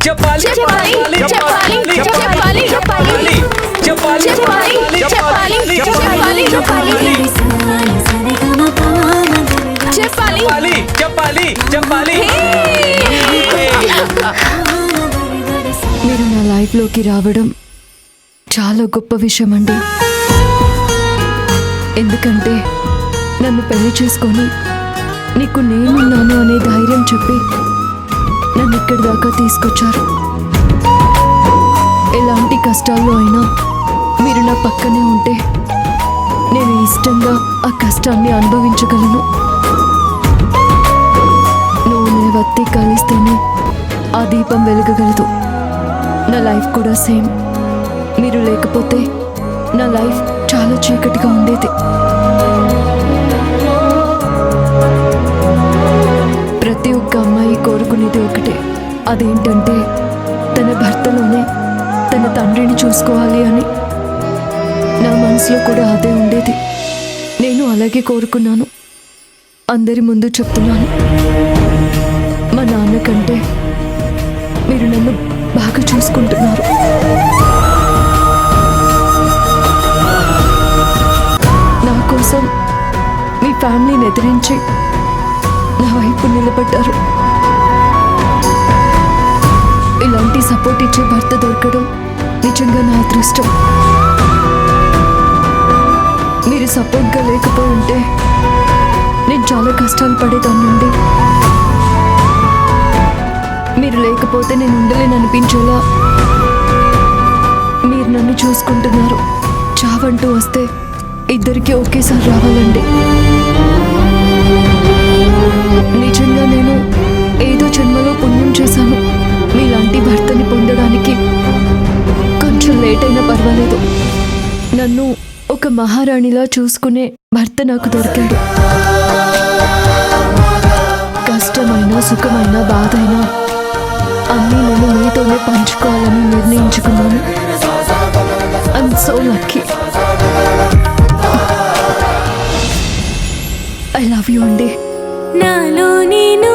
చెప్పాలి చెప్పాలి చెప్పాలి చెప్పాలి చెప్పాలి చెప్పాలి చెప్పాలి చెప్పాలి చెప్పాలి చెప్పాలి చెప్పాలి. మీరు నా లైఫ్లోకి రావడం చాలా గొప్ప విషయం అండి. ఎందుకంటే నన్ను పెళ్లి చేసుకొని నీకు నేనున్నాను అనే ధైర్యం చెప్పి నన్ను ఇక్కడి దాకా తీసుకొచ్చారు. ఎలాంటి కష్టాల్లో అయినా మీరు నా పక్కనే ఉంటే నేను ఇష్టంగా ఆ కష్టాన్ని అనుభవించగలను. నూనె వత్తి కలిస్తేనే ఆ దీపం వెలగగలదు. నా లైఫ్ కూడా సేమ్. మీరు లేకపోతే నా లైఫ్ చాలా చీకటిగా ఉండేది. ప్రతి ఒక్క అమ్మాయి కోరుకునేది ఒకటే, అదేంటంటే తన భర్తలోనే తన తండ్రిని చూసుకోవాలి అని. నా మనసులో కూడా అదే ఉండేది. నేను అలాగే కోరుకున్నాను. అందరి ముందు చెప్తున్నాను, మా నాన్న కంటే మీరు నన్ను బాగా చూసుకుంటున్నారు. నా కోసం మీ ఫ్యామిలీని ఎదిరించి నా వైపు నిలబడ్డారు. ఇలాంటి సపోర్ట్ ఇచ్చే భర్త దొరకడం నిజంగా నా అదృష్టం. మీరు సపోర్ట్గా లేకపోయి ఉంటే నేను చాలా కష్టాలు పడేదాన్నండి. మీరు లేకపోతే నేను ఉండలేననిపించేలా మీరు నన్ను చూసుకుంటున్నారు. చావంటూ వస్తే ఇద్దరికి ఒకేసారి రావాలండి. నిజంగా నేను ఏదో జన్మలో పుణ్యం చేశాను మీలాంటి భర్తని పొందడానికి. కొంచెం లేట్ అయినా పర్వాలేదు, నన్ను ఒక మహారాణిలా చూసుకునే భర్త నాకు దొరికాడు. కష్టమైన సుఖమైన బాధైనా అన్నీ నేను మీతోనే పంచుకోవాలని నిర్ణయించుకున్నాను. I'm so lucky. I love you అండి. నాలో నేను